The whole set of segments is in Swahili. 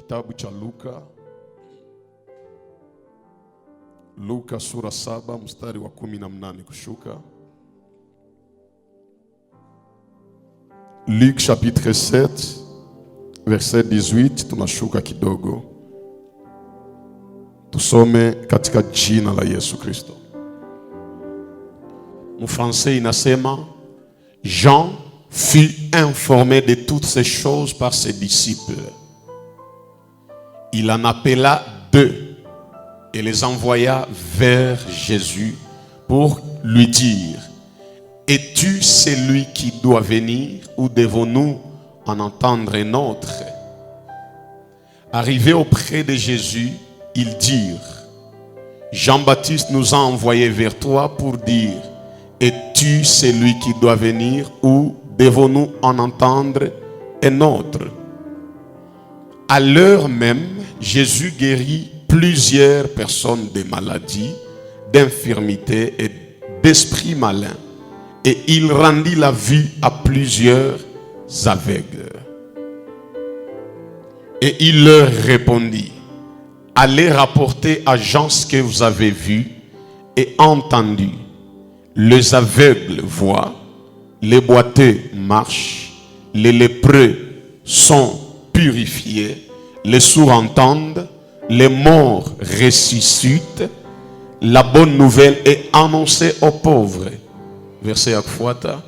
Kitabu cha Luka sura 7 mstari wa 18 kushuka. Luc chapitre 7 verset 18 tunashuka kidogo. Tusome katika jina la Yesu Kristo. Mon français inasema, Jean fut informé de toutes ces choses par ses disciples. Il en appela 2 et les envoya vers Jésus pour lui dire: es-tu celui qui doit venir ou devons-nous en entendre un autre? Arrivés auprès de Jésus, ils dirent: Jean-Baptiste nous a envoyés vers toi pour dire: es-tu celui qui doit venir ou devons-nous en entendre un autre? À l'heure même, Jésus guérit plusieurs personnes de maladies, d'infirmités et d'esprits malins. Et il rendit la vue à plusieurs aveugles. Et il leur répondit: allez rapporter à Jean ce que vous avez vu et entendu. Les aveugles voient, les boiteux marchent, les lépreux sont purifiés, les sourds entendent, les morts ressuscitent, la bonne nouvelle est annoncée aux pauvres. Verset Akfuata.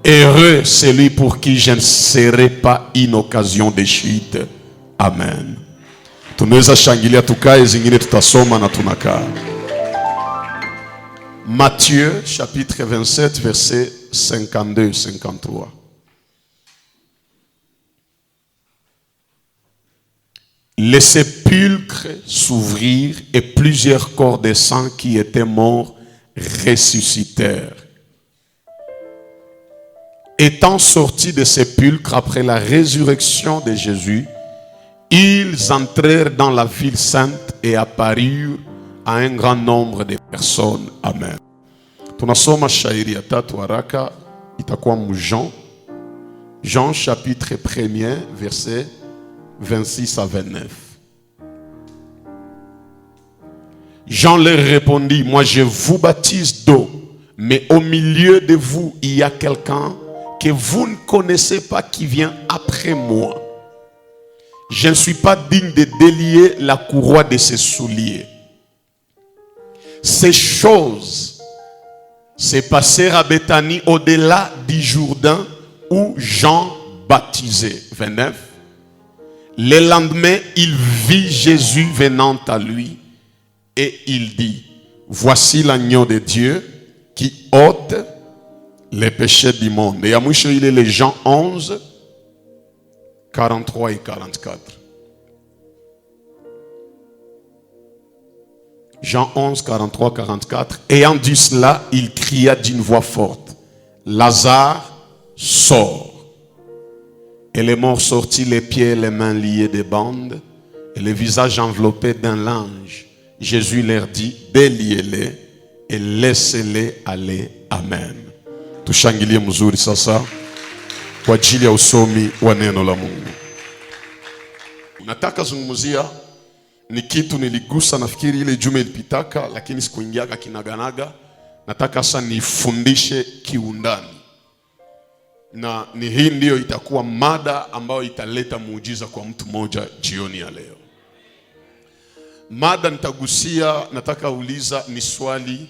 Heureux celui pour qui je ne serai pas une occasion de chute. Amen. Tunaweza shangilia tukae, zingine tutasoma na tunakaa. Matthieu chapitre 27 verset 52-53. Les sépulcres s'ouvrirent et plusieurs corps de saints qui étaient morts ressuscitèrent. Étant sortis des sépulcres après la résurrection de Jésus, ils entrèrent dans la ville sainte et apparurent à un grand nombre de personnes. Amen. Tunasoma shairi ya 3 haraka, itakuwa Jean chapitre 1 verset 26 à 29. Jean leur répondit: moi je vous baptise d'eau, mais au milieu de vous il y a quelqu'un que vous ne connaissez pas qui vient après moi. Je ne suis pas digne de délier la courroie de ses souliers. Ces choses se passèrent à Béthanie, au-delà du Jourdain, où Jean baptisait. 29. Le lendemain, il vit Jésus venant à lui et il dit: voici l'agneau de Dieu qui ôte les péchés du monde. Et à mwisho il est les Jean 11, 43 et 44. Jean 11, 43, 44. Ayant dit cela, il cria d'une voix forte: Lazare, sors. Et les morts sortis, les pieds et les mains liés de bandes, et le visage enveloppé d'un linge. Jésus leur dit: déliez-les et laissez-les aller. Amen. Tushangilie mzuri sasa kwa ajili ya usomi wa neno la Mungu. Nataka zungumzia ni kitu niligusa nafikiri ile juma ilipitaka, lakini sikuingiaga kinaganaga. Nataka sasa nifundishe kiundani. Na ni hii ndio itakuwa mada ambayo italeta muujiza kwa mtu mmoja jioni ya leo. Mada nitagusia, nataka uliza ni swali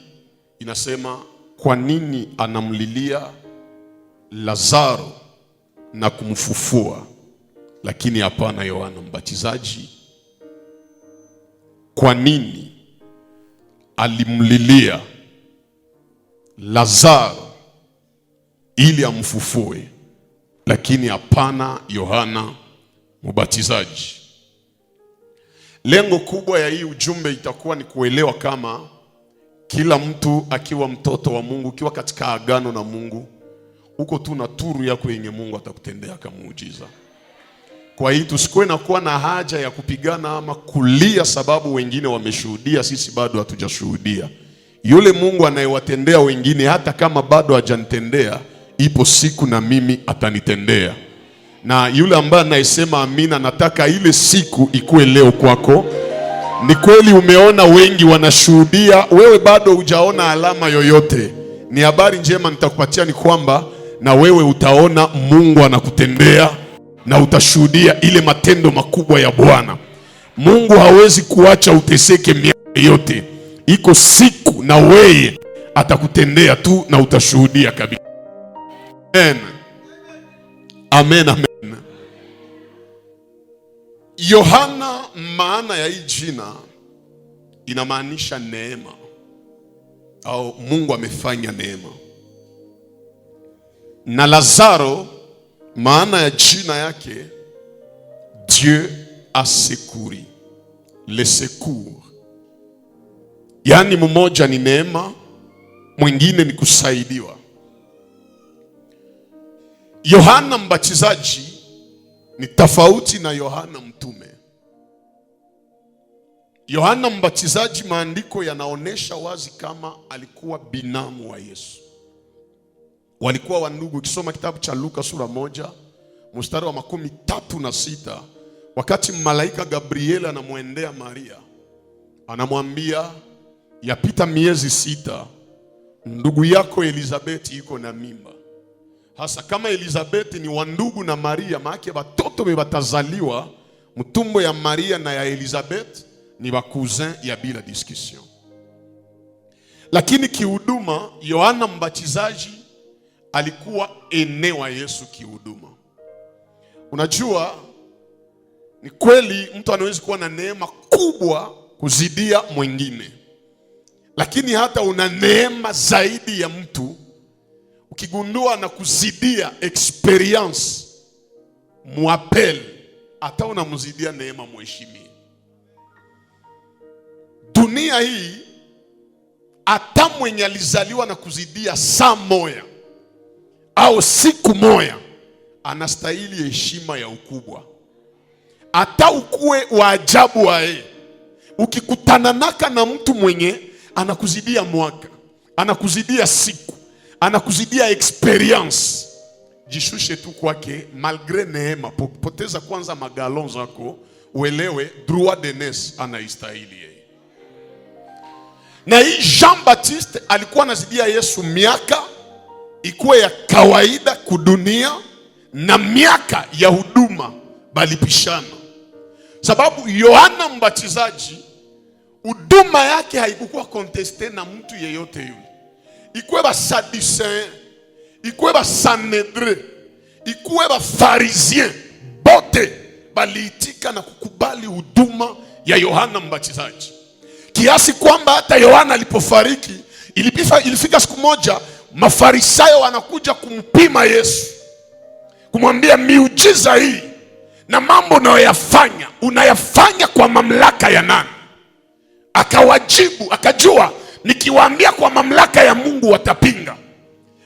inasema: kwa nini anamlilia Lazaro na kumfufua lakini hapana Yohana Mbatizaji? Kwa nini alimlilia Lazaro ili amfufue lakini hapana Yohana Mbatizaji? Lengo kubwa ya hii ujumbe itakuwa ni kuelewa kama kila mtu akiwa mtoto wa Mungu, ukiwa katika agano na Mungu, uko tu na turu yako yenye Mungu atakutendea kama muujiza. Kwa hiyo tusikuwe na kuwa na haja ya kupigana ama kulia sababu wengine wameshuhudia, sisi bado hatujashuhudia. Yule Mungu anayewatendea wengine hata kama bado hajanitendea, ipo siku na mimi atanitendea. Na yule ambaye anayesema amina, nataka ile siku ikuwe leo kwako. Ni kweli umeona wengi wanashuhudia, wewe bado hujaona alama yoyote. Ni habari njema nitakupatia ni kwamba na wewe utaona Mungu anakutendea na utashuhudia ile matendo makubwa ya Bwana. Mungu hawezi kuacha uteseke miaka yote. Iko siku na wewe atakutendea tu na utashuhudia kabisa. Amen. Amen, amen. Yohana, maana ya hii jina inamaanisha neema, au Mungu amefanya neema. Na Lazaro, maana ya jina yake Dieu a secouru, le secours. Yani mmoja ni neema, mwingine ni kusaidiwa. Yohana Mbatizaji ni tofauti na Yohana mtume. Yohana Mbatizaji, maandiko yanaonesha wazi kama alikuwa binamu wa Yesu. Walikuwa wandugu. Ukisoma kitabu cha Luka sura 1 mstari wa 36, wakati malaika Gabriel anamwendea Maria, anamwambia yapita miezi 6, ndugu yako Elizabeth yuko na mimba. Hasa kama Elizabeth ni wandugu na Maria, maana watoto bebatazaliwa mtumbo ya Maria na ya Elizabeth ni wa cousin ya bila discussion. Lakini kihuduma, Yohana Mbatizaji alikuwa ene wa Yesu kihuduma. Unajua, ni kweli mtu anaweza kuwa na neema kubwa kuzidia mwingine, lakini hata una neema zaidi ya mtu, ukigundua na kuzidia experience muapel, hata unamzidia neema, mheshimiwa. Dunia hii hata mwenye alizaliwa na kuzidia saa moja au siku moja anastahili heshima ya ukubwa. Hata ukue wa ajabu wae, ukikutana naka na mtu mwenye anakuzidia mwaka, anakuzidia siku, anakuzidia experience, jishushe tu kwake malgre neema. Poteza kwanza magalon zako, uelewe droit de naissance anaistahili yeye. Na hii Jean Baptiste alikuwa anazidia Yesu miaka ikuwe ya kawaida kudunia, na miaka ya huduma balipishana. Sababu Yohana Mbatizaji huduma yake haikuwa conteste na mtu yeyote yule. Ikuwe ba Sadducéen, ikuwe ba Sanhedrin, ikuwe ba Pharisien, bote baliitika na kukubali huduma ya Yohana Mbatizaji. Kiasi kwamba hata Yohana alipofariki, ilifika siku moja Mafarisayo wanakuja kumpima Yesu, kumwambia miujiza hii na mambo unayafanya kwa mamlaka ya nani? Akawajibu, akajua nikiwaambia kwa mamlaka ya Mungu watapinga,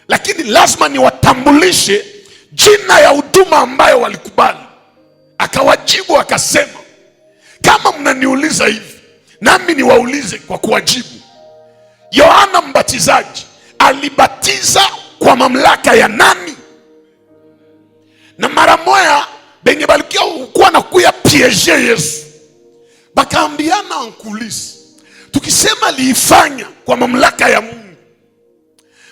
lakini lazima niwatambulishe jina ya huduma ambayo walikubali. Akawajibu akasema, kama mnaniuliza hivi, nami niwaulize kwa kuwajibu. Yohana Mbatizaji alibatiza kwa mamlaka ya nani? Na mara moja benye balikia kuwa na kuya piege Yesu, bakaambiana ankulisi, tukisema liifanya kwa mamlaka ya Mungu,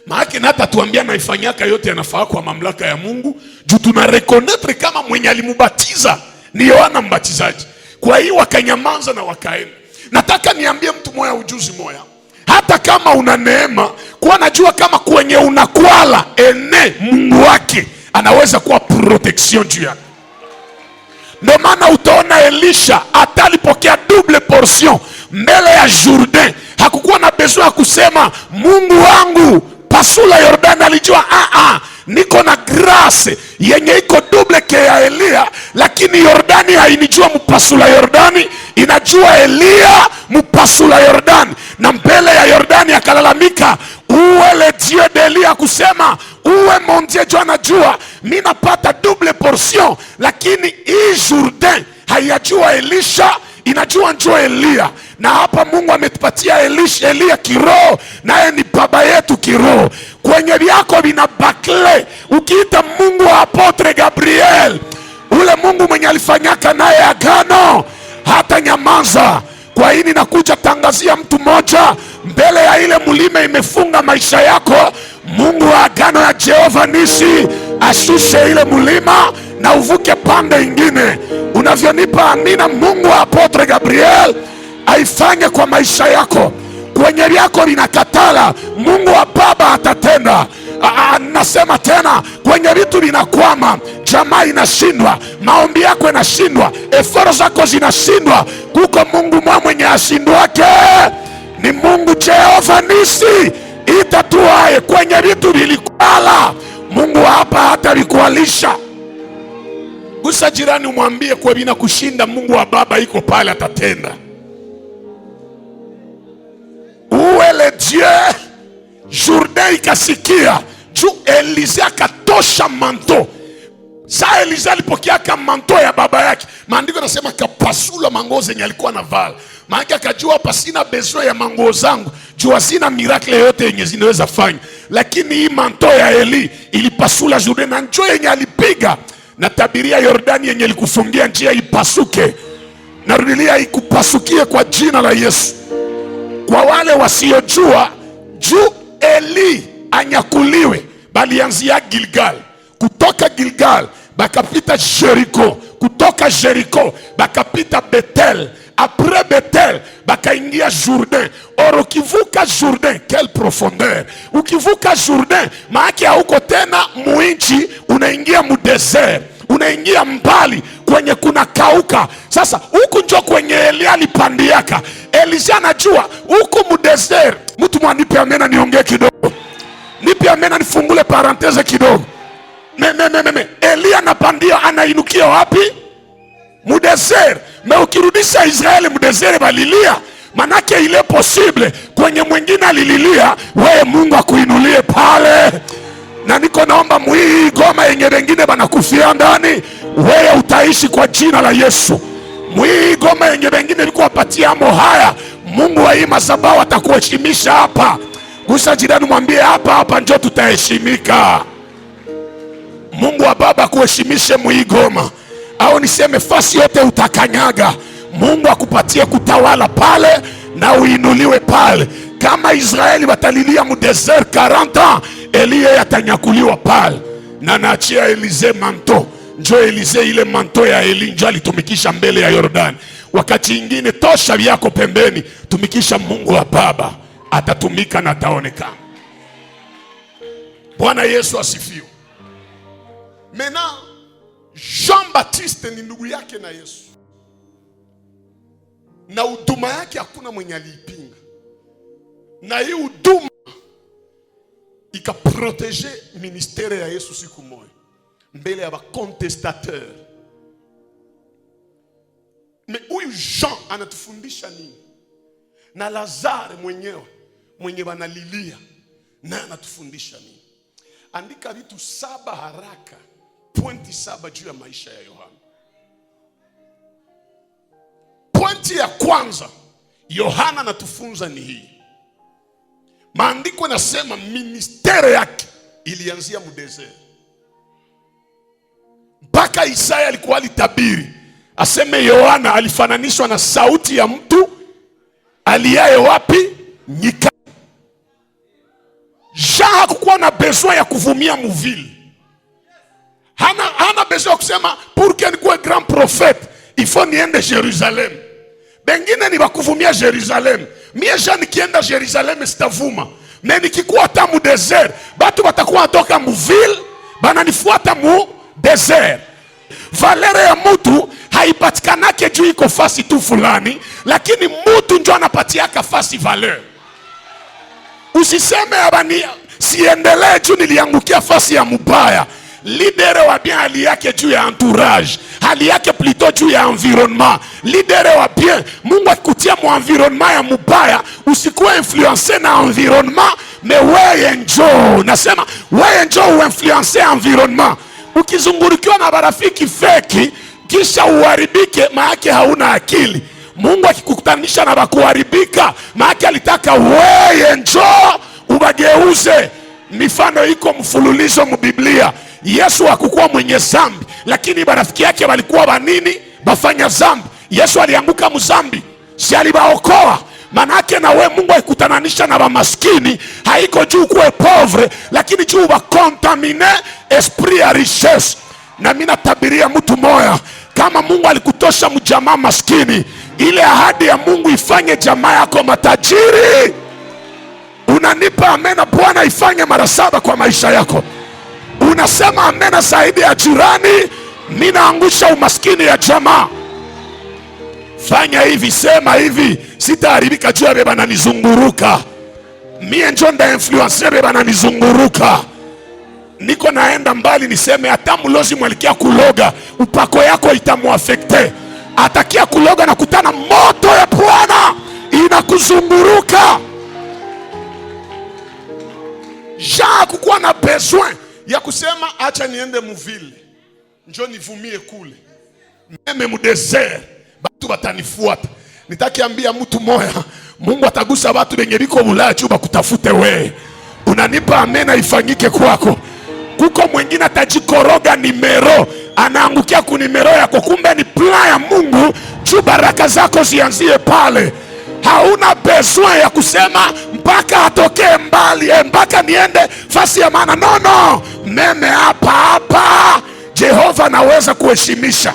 maana na hata tuambia naifanyaka yote yanafaa kwa mamlaka ya Mungu, juu tuna reconnaître kama mwenye alimubatiza ni Yohana Mbatizaji. Kwa hiyo wakanyamaza na wakaenda. Nataka niambie mtu moya ujuzi moya, hata kama una neema, kuwa najua kama kwenye unakwala ene Mungu wake anaweza kuwa protection juu yako. Ndio maana utaona Elisha atalipokea double portion mbele ya Jourdain. Hakukuwa na besoin ya kusema Mungu wangu pasula Yordani. Alijua niko na grace yenye iko double ke ya Elia, lakini Yordani hainijua mpasula Yordani, inajua Elia mpasula Yordani. Na mbele ya Yordani akalalamika, uwe le Dieu d'Elia, kusema uwe mon Dieu. Jo anajua mimi napata double portion, lakini hii Jourdain haijua Elisha, inajua njoo Elia. Na hapa Mungu ametupatia Elia kiroho, naye ni baba yetu kiroho. Kwenye vyako vina bakle, ukiita Mungu wa Apotre Gabriel, Ule Mungu mwenye alifanyaka naye agano hata nyamaza. Kwa hii nakuja tangazia mtu moja mbele ya ile mulima imefunga maisha yako. Mungu wa agano ya Jehova Nisi ashushe ile mulima na uvuke pande ingine. Unavyonipa amina, Mungu wa Apotre Gabriel aifanye kwa maisha yako. Kwenye vyako vinakatala, Mungu wa Baba atatenda. Nasema tena, kwenye vitu vinakwama, jamaa inashindwa, maombi yako yanashindwa, eforo zako zinashindwa, kuko Mungu mwenye ashindwake, ni Mungu Jehova Nisi. Itatuaye kwenye vitu vilikwala, Mungu hapa hata vikualisha. Gusa jirani umwambie kwa vina kushinda, Mungu wa Baba iko pale, atatenda. Uwele Dieu Jourdain ikasikia juu Elize akatosha manto. Sa Elize alipokeaka manto ya baba yake, maandiko nasema kapasula mango zenye alikuwa anavala. Maana akajua hapa sina besoin ya mango zangu, jua sina miracle yote yenye zinaweza fanya. Lakini hii manto ya Eli ilipasula Jourdain, na njoo yenye alipiga na tabiria Yordani yenye ilikufungia njia ipasuke. Narudilia, ikupasukie kwa jina la Yesu. Kwa wale wasiojua, juu Eli anyakuliwe, balianzia Gilgal. Kutoka Gilgal bakapita Jericho. Kutoka Jericho bakapita Betel. Après Betel bakaingia Jourdain. Or ukivuka Jourdain, quelle profondeur! Ukivuka Jourdain maana hauko tena muinchi, unaingia mu desert, unaingia mbali kwenye kuna kauka. Sasa huku njo kwenye Elia alipandiaka. Elisha anajua huku mu desert. Mtu mwanipe amena niongee kidogo. Nipe amena nifungule parentese kidogo. Elia anapandia, anainukia wapi? Mu desert. Me ukirudisha Israeli mu desert balilia, manake ile possible kwenye mwingine alililia, wewe Mungu akuinulie pale. Na niko naomba mwii Goma yenye wengine banakufia ndani, wewe utaishi kwa jina la Yesu. Mwii Goma yenye wengine liko wapatia amo haya, Mungu wa hii madhabahu atakuheshimisha hapa. Gusa jirani mwambie hapa njoo tutaheshimika. Mungu wa Baba kuheshimishe mwii Goma. Au niseme fasi yote utakanyaga, Mungu akupatie kutawala pale na uinuliwe pale. Kama Israeli batalilia mu desert 40 ans, Elia atanyakuliwa pale. Na naachia Elize manto. Njoo Elize ile manto ya Eli njoo alitumikisha mbele ya Yordani. Wakati ingine tosha vyako pembeni, tumikisha Mungu wa Baba, atatumika na ataonekana. Bwana Yesu asifiwe. Mena Jean-Baptiste ni ndugu yake na Yesu, na huduma yake hakuna mwenye aliipinga, na hii huduma ikaprotege ministere ya Yesu siku moja mbele ya bakontestateur. Me huyu Jean anatufundisha nini? Na Lazare mwenye wanalilia na anatufundisha nini? Andika vitu 7 haraka, pointi 7 juu ya maisha ya Yohana. Pointi ya kwanza Yohana anatufunza ni hii. Maandiko nasema ministere yake ilianzia mu desert. Mpaka Isaya alikuwa alitabiri, aseme Yohana alifananishwa na sauti ya mtu aliaye wapi? Nyika. Jean hakukuwa na besoin ya kuvumia muvili. Hana besoin ya kusema pour que nikuwe grand prophète il faut niende Jerusalem. Bengine ni bakuvumia Jerusalem. Mie Jean nikienda Jerusalem sitavuma. Me nikikuwa hata mu desert, batu batakuwa toka muvili bananifuata mu desert. Valere ya mutu haipatikanake juu iko fasi tu fulani, lakini mutu njo anapatiaka fasi valeur. Usiseme abani siendelee juu niliangukia fasi ya mubaya. Lidere wa bien hali yake juu ya entourage, hali yake plutôt juu ya environnement. Lidere wa bien, Mungu akikutia mu environnement ya mubaya, usikuwe influencé na environnement, me weye njoo. Nasema weye njoo uinfluencé environnement. Ukizungurikiwa na barafiki feki kisha uharibike, maana hauna akili. Mungu akikukutanisha na bakuharibika, maana alitaka wewe njoo ubageuze. Mifano iko mfululizo mu Biblia. Yesu hakukuwa mwenye zambi, lakini barafiki yake walikuwa banini? Bafanya zambi. Yesu alianguka mzambi, si alibaokoa? Manake na we Mungu aikutananisha na bamaskini, haiko juu kuwe pauvre, lakini juu bakontamine esprit ya richesse. Na mimi natabiria mtu moya, kama Mungu alikutosha mjamaa maskini, ile ahadi ya Mungu ifanye jamaa yako matajiri. Unanipa amena Bwana ifanye mara 7 kwa maisha yako. Unasema amena zaidi ya jirani, mimi naangusha umaskini ya jamaa. Fanya hivi, sema hivi, sitaharibika juu ya beba na nizunguruka. Mie njo nda influencer beba na nizunguruka. Niko naenda mbali niseme hata mlozi mwalikia kuloga, upako yako itamuafekte. Atakia kuloga na kutana moto ya Bwana inakuzunguruka. Jean kukuwa na besoin ya kusema acha niende muvile, njo nivumie kule meme mu desert, batu batanifuata. Nitakiambia mtu moya, Mungu atagusa batu benye biko Bulaya juu bakutafute we. Unanipa amena ifanyike kwako. Kuko mwingine atajikoroga nimero, anaangukia kunimero yako, kumbe ni plan ya Mungu juu baraka zako zianzie pale. Hauna besoin ya kusema mpaka atokee mbali, mpaka niende fasi ya maana. No, meme hapa Jehova naweza kuheshimisha.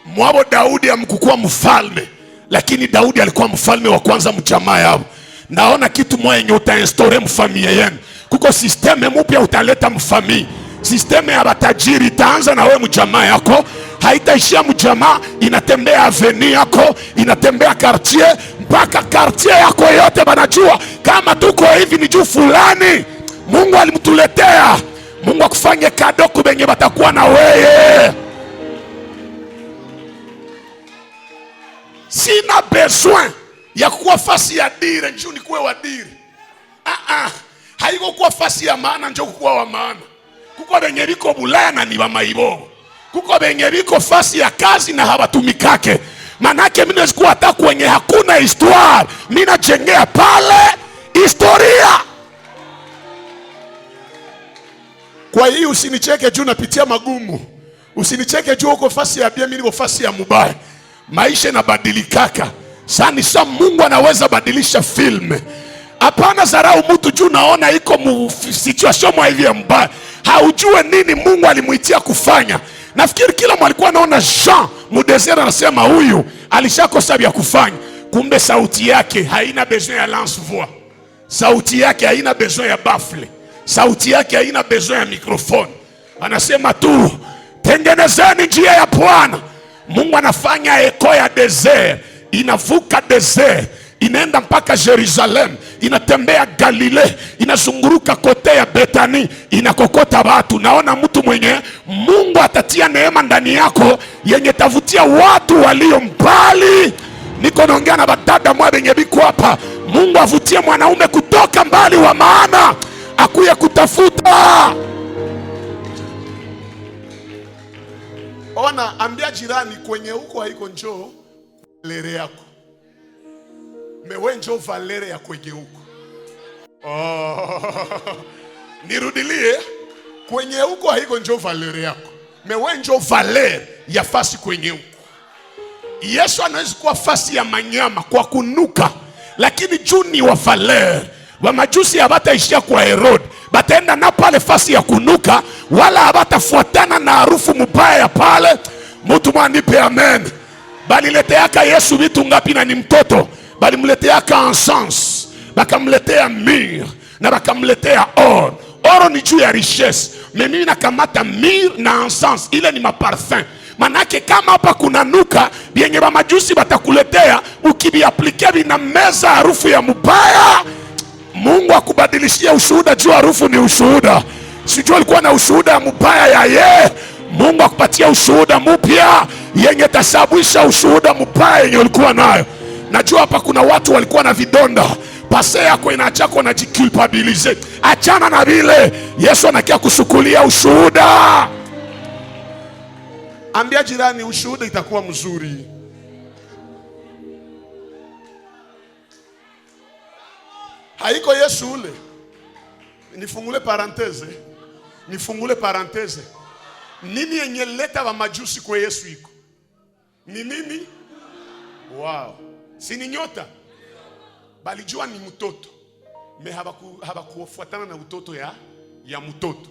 Mwabo Daudi amkukuwa mfalme, lakini Daudi alikuwa mfalme wa kwanza mjamaa yao. Naona kitu moja yenye utainstore mfamilia yenu. Kuko sisteme mpya utaleta mfamii. Sisteme ya batajiri itaanza na wewe mjamaa yako. Haitaishia mjamaa, inatembea avenue yako, inatembea quartier, mpaka quartier yako yote banajua kama tuko hivi ni juu fulani Mungu alimtuletea. Mungu akufanye kado kubenye batakuwa na wewe. Sina besoin ya kuwa fasi ya dire njoo nikuwe wa dire. Haiko kuwa fasi ya maana njoo kuwa wa maana. Kuko benye biko Bulaya na ni ba maibo. Kuko benye biko fasi ya kazi na habatumikake. Manake mimi nazikuwa hata kwenye hakuna histoire, mimi najengea pale historia. Kwa hiyo usinicheke juu napitia magumu. Usinicheke juu uko fasi ya bia, mimi niko fasi ya mubaya. Maisha inabadilikaka. Sasa Mungu anaweza badilisha filme. Hapana zarau mtu juu naona iko mu situation mwa hivi mbaya. Haujue nini Mungu alimuitia kufanya. Nafikiri kila mwalikuwa anaona Jean mu desert anasema huyu alishakosa vya kufanya. Kumbe sauti yake haina besoin ya lance voix. Sauti yake haina besoin ya baffle. Sauti yake haina besoin ya microphone. Anasema tu tengenezeni njia ya Bwana. Mungu anafanya eko ya desert, inavuka desert, inaenda mpaka Jerusalem, inatembea Galile, inazunguruka kote ya Betani, inakokota watu. Naona mtu mwenye Mungu atatia neema ndani yako yenye tavutia watu walio mbali. Niko naongea na badada mwa benye biko hapa. Mungu avutie mwanaume kutoka mbali wa maana akuye kutafuta. Ona, ambia jirani kwenye huko haiko njoo valere yako. Mewe njoo valere ya kwenye huko. Nirudilie, kwenye huko haiko njoo valere yako. Mewe njoo valere ya fasi kwenye huko. Yesu anaweza kuwa fasi ya manyama kwa kunuka, lakini juu ni wa valere. Wa majusi habataishia kwa Herod, bataenda na pale fasi ya kunuka, wala habatafuatana na harufu mbaya ya pale. Mtu mwanipe amen. Balileteaka Yesu vitu ngapi na ni mtoto? Balimleteaka encens, bakamletea myrrhe, na bakamletea or. Oro ni juu ya richesse. Mimi nakamata myrrhe na encens, ile ni maparfum. Manake kama hapa kuna nuka, bienye ba majusi batakuletea, ukibiaplike bina meza harufu ya mbaya. Mungu akubadilishia ushuhuda juu harufu ni ushuhuda. Sijui alikuwa na ushuhuda mbaya ya ye. Mungu akupatia ushuhuda mpya yenye tasabwisha ushuhuda mbaya yenye ulikuwa nayo. Najua hapa kuna watu walikuwa na vidonda. Pase yako inachako na jiculpabilize. Achana na vile. Yesu anakia kusukulia ushuhuda. Ambia jirani ushuhuda itakuwa mzuri. Haiko Yesu ule. Nifungule parenthese. Nini yenye leta wa majusi kwa Yesu iko? Ni nini? Wow. Si ni nyota. Balijua ni mtoto. Me habakufuatana na utoto ya mtoto.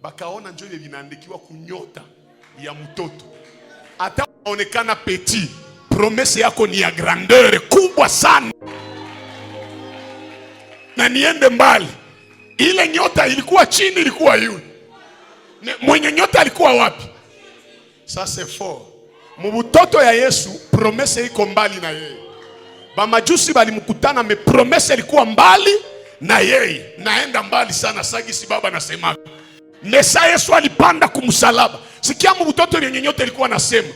Bakaona njoo ile vinaandikiwa kunyota ya mtoto. Hata unaonekana petit, promesse yako ni ya grandeur kubwa sana. Na niende mbali. Ile nyota ilikuwa chini, ilikuwa yule. Mwenye nyota alikuwa wapi? Sasa mubutoto ya Yesu promesse iko mbali na yeye. Bamajusi balimkutana, me promesse ilikuwa mbali na yeye. Naenda mbali sana, sagisi baba nasema. Mesa Yesu alipanda kumsalaba. Sikia mubutoto yenye nyota ilikuwa nasema,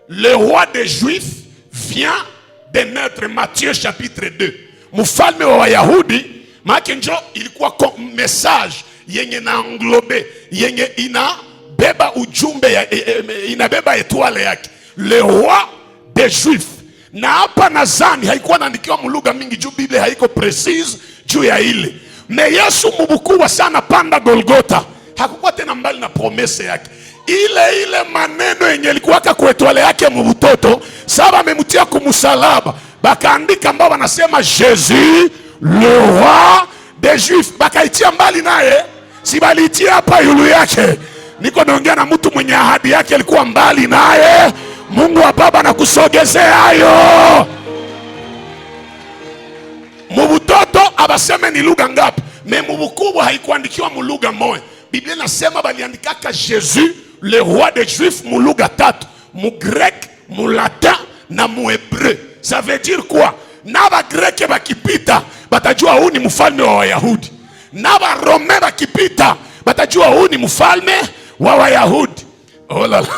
le roi des Juifs vient de naître, Matthieu chapitre 2. Mfalme wa Wayahudi, maana njo ilikuwa message yenye na englobe, yenye inabeba ujumbe, inabeba etwale yake, le roi des Juifs. Na hapa nazani haikuwa naandikiwa mlugha mingi juu Biblia haiko precise juu ya ile. Na Yesu mbukuwa sana panda Golgotha, hakukuwa tena mbali na promesse yake. Ile maneno yenye ilikuwa kwa etwale yake mbutoto, sasa amemtia kumsalaba. Bakaandika ambao wanasema Jésus le roi des Juifs. Bakaitia mbali naye, si balitia hapa yulu yake. Niko naongea na mtu mwenye ahadi yake alikuwa mbali naye. Mungu wa baba na kusogezea hayo. Mubutoto abaseme ni lugha ngapi? Me mubukubwa haikuandikiwa mulugha moja. Biblia nasema baliandikaka Jésus le roi des Juifs mulugha tatu, mu grec, mu latin na mu hébreu. Ça veut dire quoi? Na ba grec bakipita batajua huu ni mfalme wa Wayahudi. Na ba Rome bakipita batajua huu ni mfalme wa Wayahudi. Oh la la.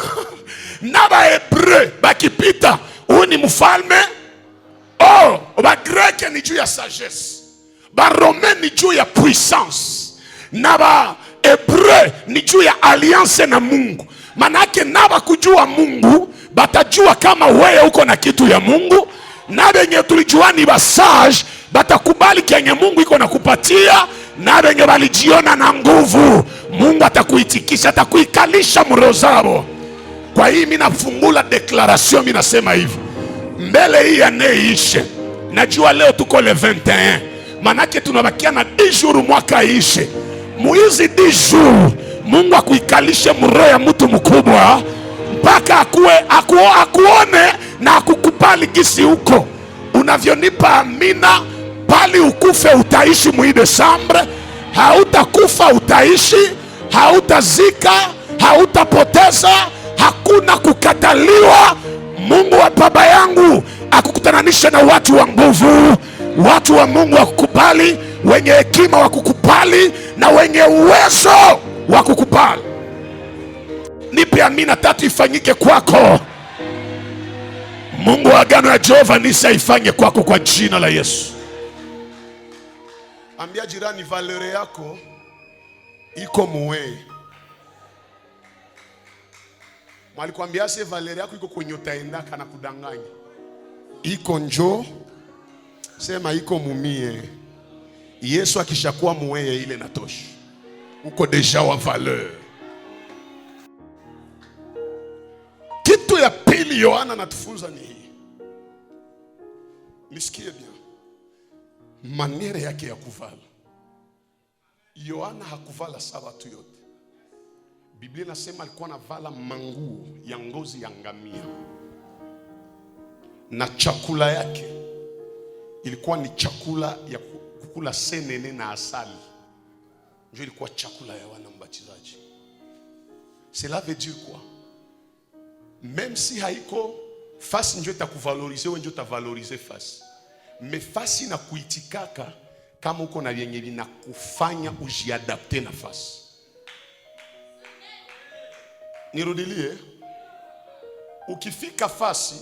Na ba Hebreu bakipita huu ni mfalme. Oh, ba Grek ni juu ya sagesse. Ba Rome ni juu ya puissance. Na ba Hebreu ni juu ya alliance na Mungu. Manake na ba kujua Mungu batajua kama wewe uko na kitu ya Mungu. Na benye tulijua ni basage batakubali kenye Mungu iko na kupatia. Na benye balijiona na nguvu, Mungu atakuitikisha, atakuikalisha mrozabo. Kwa hii mimi nafungula declaration, mimi nasema hivi, mbele hii aneishe. Najua leo tuko le 21. Manake tunabakia na 10 jours mwaka ishe. Muizi 10 jours Mungu akuikalishe mroho ya mtu mkubwa mpaka akuone na akukubali gisi huko. Unavyonipa amina, bali ukufe utaishi mwi Desembre. Hautakufa utaishi, hautazika, hautapoteza, hakuna kukataliwa. Mungu wa baba yangu akukutananisha na watu wa nguvu, watu wa Mungu wakukubali, wenye hekima wakukubali na wenye uwezo wakukubali. Nipe amina 3 ifanyike kwako. Mungu wa agano ya Jehova Nisa ifanye kwako kwa jina la Yesu. Ambia jirani, valeur yako iko muwe. Mwalikwambia se valeur yako iko kwenye utaendaka na kudanganya. Iko njo, sema iko mumie. Yesu akishakuwa muweye ile natosha. Uko deja wa valeur. Kitu ya pili Yohana natufunza ni hii. Nisikie bien. Maniere yake ya kuvala. Yohana hakuvala sawa tu yote. Biblia inasema alikuwa anavala manguo ya ngozi ya ngamia. Na chakula yake ilikuwa ni chakula ya kukula senene na asali. Ndio ilikuwa chakula ya wana mbatizaji. Cela veut dire quoi? Même si haiko fasi ndio itakuvalorize, wewe ndio utavalorize fasi. Mais fasi na kuitikaka kama uko na yenye linakufanya ujiadapte na fasi. Nirudilie. Ukifika fasi,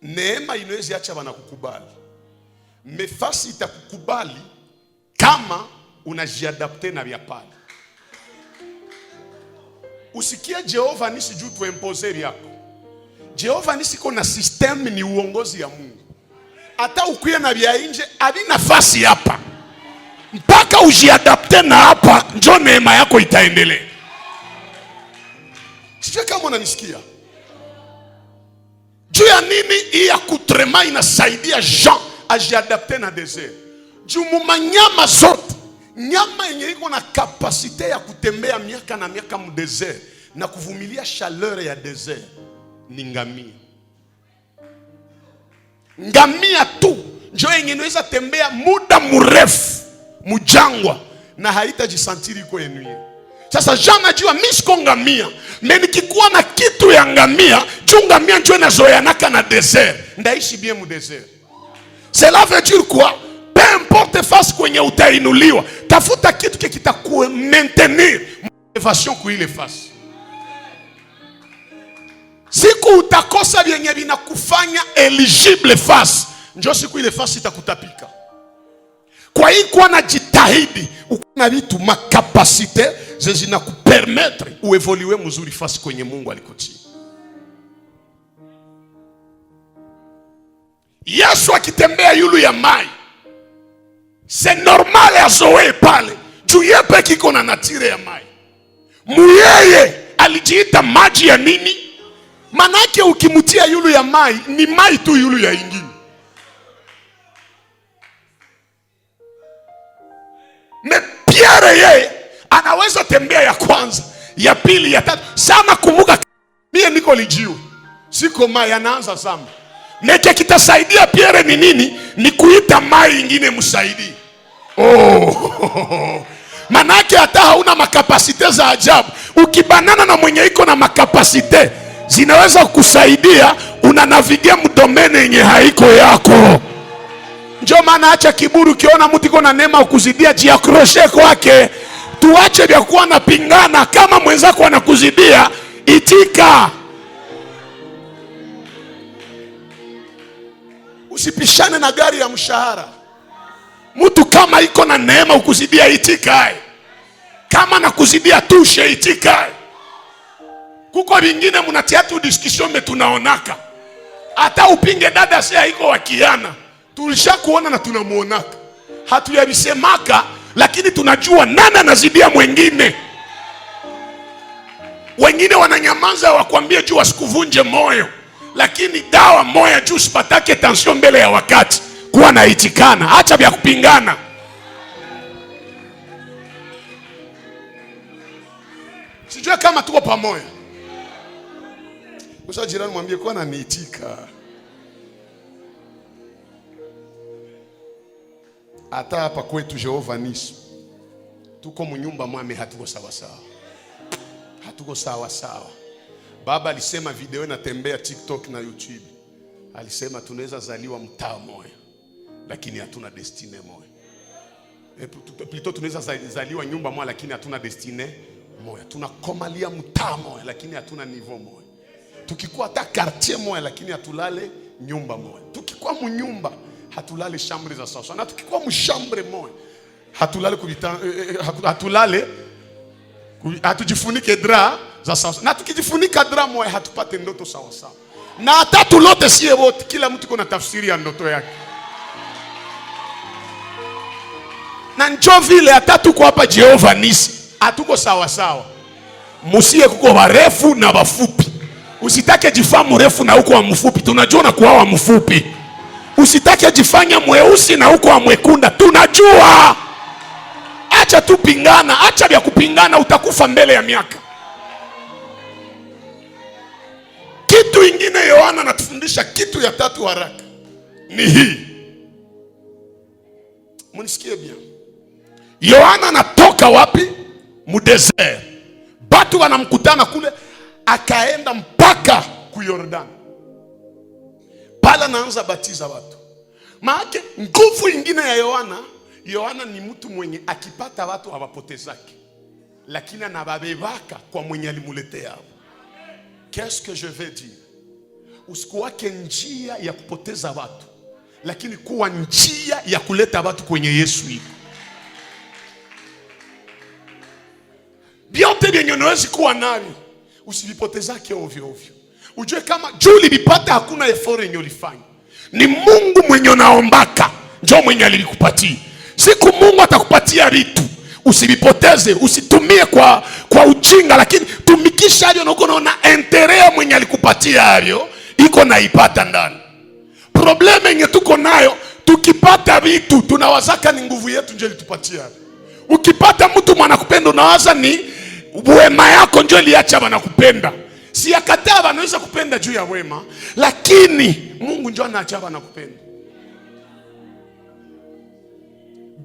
neema inaweza acha wanakukubali. Mais fasi itakukubali kama unajiadapte na vya pale. Usikie Jehova Nisi juu tuimpose vyako. Jehova Nisi kona system ni uongozi ya Mungu. Hata ukuye na vya nje, abi nafasi hapa. Mpaka mpaka ujiadapte na hapa njo neema yako itaendelea. Sijui kama unanisikia. Juu ya nini hii ya kutrema inasaidia Jean ajiadapte na desert? Juu mumanyama zote, nyama yenye iko na kapasite ya kutembea miaka na miaka mu desert na kuvumilia chaleur ya desert ni ngamia. Ngamia tu njo yenye inaweza tembea muda mrefu mujangwa na haitajisantiri iko yenuye. Sasa Jean najua mimi siko ngamia, mais nikikuwa na kitu ya ngamia, juu ngamia njo inazoeanaka na desert, ndaishi bien mu desert. Cela veut dire quoi? Peu importe face kwenye utainuliwa, tafuta kitu kitaku maintenir motivation ku ile face. Siku utakosa vyenye vinakufanya eligible face, njo siku ile face itakutapika. Kwa hiyo kwa na jitahidi ukuna vitu makapasite zina kupermettre uevoluer mzuri face kwenye Mungu alikutia. Yesu akitembea yulu ya mai, c'est normal azoe pale juu yepe kiko na natire ya mai. Muyeye alijiita maji ya nini? Manake ukimutia yulu ya mai ni mai tu yulu ya ingine. Me Pierre yeye anaweza tembea ya kwanza, ya pili, ya tatu. Sana kumbuka mie niko lijiwe, siko mai, anaanza sama. Neke kitasaidia Pierre ni nini? Ni kuita mai ingine msaidi. Manake hata hauna makapasite za ajabu. Ukibanana na mwenye iko na makapasite zinaweza kusaidia, unanavigia mdomene yenye haiko yako. Njo maana acha kiburi. Ukiona mtu iko na neema ukuzidia, jiakroshe kwake. Tuache vya kuwa na pingana. Kama mwenzako anakuzidia, itika. Usipishane na gari ya mshahara. Mtu kama iko na neema ukuzidia, itika. Kama nakuzidia tushe, itika. Kuko vingine munatia tu discussion me tunaonaka. Hata upinge dada si haiko wakiana. Tulisha kuona na tunamuonaka. Hatuyabisemaka, lakini tunajua nani anazidia mwengine. Wengine wananyamaza wakwambie juu wasikuvunje moyo. Lakini dawa moya juu sipatake tension mbele ya wakati. Kuwa na itikana, acha vya kupingana. Sijua kama tuko pamoja. Usa jirani mwambie kuwa na niitika. Hata hapa kwetu Jehova Nisi, tuko mnyumba mwame, hatuko sawa sawa. Hatuko sawa sawa. Baba alisema video inatembea TikTok na YouTube. Alisema tunaweza zaliwa mtaa moja, lakini hatuna destiny moja. Plito tunaweza zaliwa nyumba moja, lakini hatuna destiny moja. Tunakomalia mtaa moja, lakini hatuna niveau moja. Tukikuwa hata quartier moja, lakini hatulale nyumba moja. Tukikuwa mnyumba hatulale chambre za sawa. Na tukikuwa mshambre moja, hatulale hatulale hatujifunike dra za sawa. Na tukijifunika dra moja hatupate ndoto sawa sawa. Na hata tulote siye wote, kila mtu kuna tafsiri ya ndoto yake. Na njoo vile hata tuko hapa Jehova Nisi, hatuko sawa sawa. Musie kuko warefu na wafupi. Usitake jifamu refu na uko wa mfupi, tunajua na kuwa wa mfupi. Usitake jifanya mweusi na uko wa mwekunda, tunajua. Acha tu pingana, acha vya kupingana, utakufa mbele ya miaka. Kitu ingine Yohana anatufundisha, kitu ya tatu haraka, ni hii. Munisikie bien. Yohana anatoka wapi? Mu desert. Batu wanamkutana kule, akaenda mpaka ku Yordani. Pala naanza batiza watu. Maana nguvu ingine ya Yohana ni mtu mwenye akipata watu hawapotezaki, lakini anababebaka kwa mwenye alimuletea. Qu'est-ce que je veux dire? Usikuwake njia ya kupoteza watu, lakini kuwa njia ya kuleta watu kwenye Yesu iko. Vyote vyenye unaweza kuwa navyo, usivipotezake ovyo ovyo. Ujue kama juli bipata hakuna effort yenye ulifanya. Ni Mungu mwenye unaombaka, njoo mwenye alikupatia. Siku Mungu atakupatia vitu, usivipoteze, usitumie kwa ujinga, lakini tumikisha hayo na uko naona endelea mwenye alikupatia hayo iko naipata ndani. Probleme yenye tuko nayo, tukipata vitu tunawazaka ni nguvu yetu ndio ilitupatia. Ukipata mtu mwanakupenda unawaza ni wema yako ndio iliacha wanakupenda. Si akataa wanaweza kupenda juu ya wema, lakini Mungu ndio anaacha wanakupenda.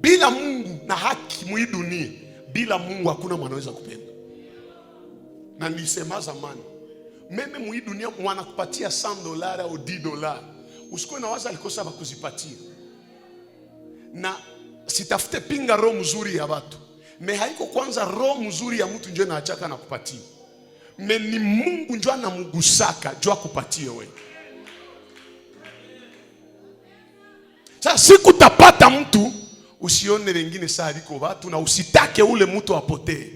Bila Mungu na haki mwi dunia, bila Mungu hakuna mwanaweza kupenda. Na nilisema zamani, meme mwi dunia mwanakupatia $100 au $10, usikuwe na waza alikosa bakuzipatia. Na sitafute pinga roho mzuri ya watu, me haiko kwanza roho mzuri ya mtu ndio naachaka na kupatia. Me ni Mungu ndio anamgusaka ndio akupatie wewe. Sasa siku tapata mtu, usione wengine saa liko watu na usitake ule mtu apotee.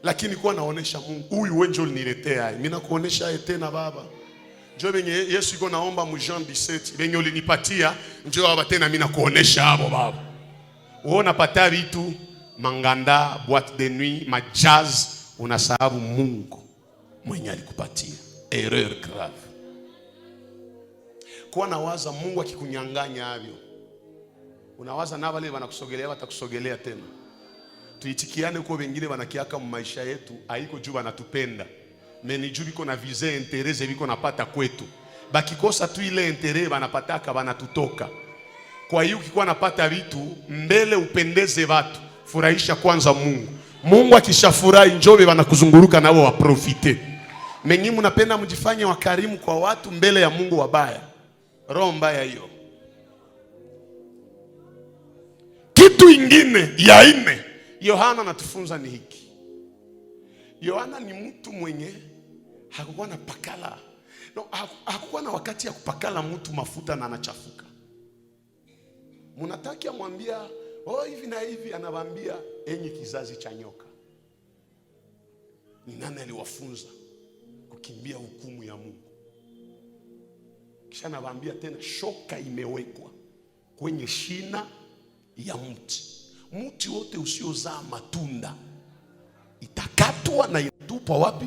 Lakini kwa naonesha Mungu, huyu wewe ndio uliniletea. Mimi nakuonesha tena baba. Njoo benye Yesu iko naomba mu Jean 17. Benye ulinipatia njoo baba tena mimi nakuonesha hapo baba. Uona pata vitu manganda, boîte de nuit, majaz, unasahabu Mungu mwenye alikupatia. Erreur grave. Kwa nawaza Mungu akikunyang'anya havyo, unawaza na wale wanakusogelea watakusogelea tena. Tuitikiane kwa wengine wanakiaka mu maisha yetu, haiko juu wanatupenda. Meni juu biko na vize interese biko napata kwetu. Bakikosa tu ile interese wanapataka wanatutoka. Kwa hiyo ukikuwa napata vitu, mbele upendeze watu, furahisha kwanza Mungu. Mungu akishafurahi njobe wanakuzunguruka nao waprofite. Mengi mnapenda mjifanye wakarimu kwa watu mbele ya Mungu wabaya. Roho mbaya hiyo. Kitu ingine ya ine Yohana anatufunza ni hiki. Yohana ni mtu mwenye hakukuwa na pakala. No, hakukuwa na wakati ya kupakala mtu mafuta na anachafuka. Munataki amwambia, "Oh hivi na hivi," anawaambia, "Enyi kizazi cha nyoka." Ni nani aliwafunza kukimbia hukumu ya Mungu? Kisha anawaambia tena, shoka imewekwa kwenye shina ya mti. Mti wote usiozaa matunda itakatwa na itupwa wapi?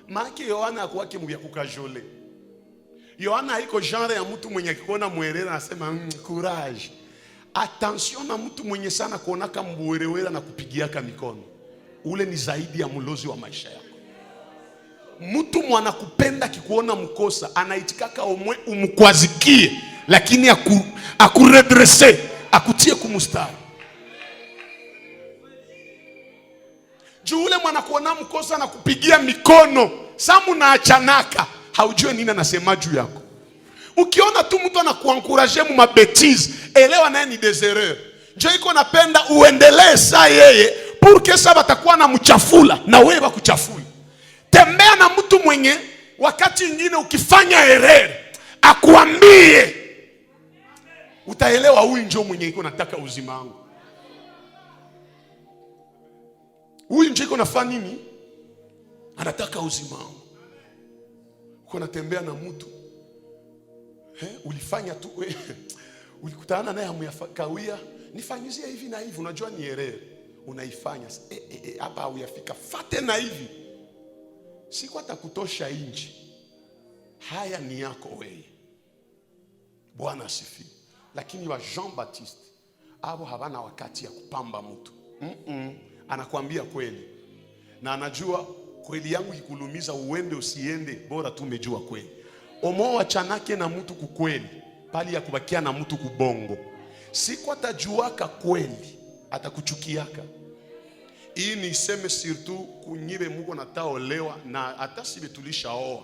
Maana Yohana hakuwake mbia kukajole. Yohana haiko genre ya mtu mwenye akikuona mwerera anasema courage. Attention na mtu mwenye sana kuona kama mwerewera na kupigiaka mikono. Ule ni zaidi ya mlozi wa maisha yako. Mtu mwana kupenda kikuona mkosa anaitikaka umkwazikie, lakini akuredresse, akutie kumustari. Juu ule mwana kuona mkosa na kupigia mikono, samu na achanaka, haujue nini anasema juu yako. Ukiona tu mtu anakuankuraje mu mabetize, elewa naye ni des erreurs. Njoo iko napenda uendelee saa yeye, porque sasa batakuwa na mchafula na wewe bakuchafula. Tembea na mtu mwenye wakati mwingine ukifanya erreur akuambie, utaelewa huyu njoo mwenye iko nataka uzima wangu. Huyu njoo iko nafanya nini? Anataka uzima wangu. Uko natembea na mtu ulifanya tu ulikutana naye hamuyakawia, nifanyizie hivi na hivi, unajua ni erreur, unaifanya hapa huyafika, fate na hivi. Siku atakutosha inji. Haya ni yako wewe. Bwana asifiwe. Lakini wa Jean Baptiste abo habana wakati ya kupamba mtu. Anakuambia kweli. Na anajua kweli yangu ikulumiza uende usiende, bora tu umejua kweli. Omo wachanake na mtu kukweli, pali ya kubakia na mtu kubongo. Siku atajuaka kweli, atakuchukiaka. Hii ni iseme surtout kunyibe muko nataolewa na hata sibe tulishaoa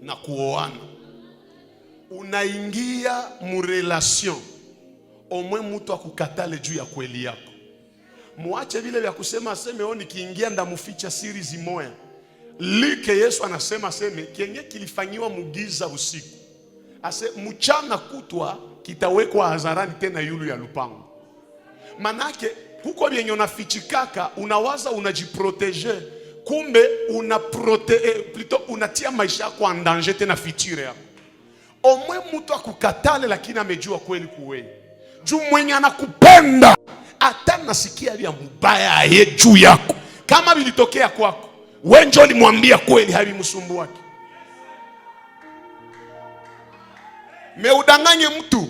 na kuoana. Unaingia mu relation, omwe mtu akukatale juu ya kweli yako. Muache vile vya kusema aseme oni kiingia ndamuficha siri zimoya. Like Yesu anasema aseme kenye kilifanyiwa mugiza usiku, ase mchana kutwa kitawekwa hadharani tena yulu ya lupango. Manake huko vyenye unafichikaka unawaza unajiprotege, kumbe unatia maisha yako en danger tena future yako. Omwe mtu akukatale lakini amejua kweli kuwe. Juu mwenye anakupenda hata nasikia vya mbaya aye juu yako. Kama vilitokea kwako, wewe njoo limwambia kweli, havimsumbu wake. Meudanganye mtu,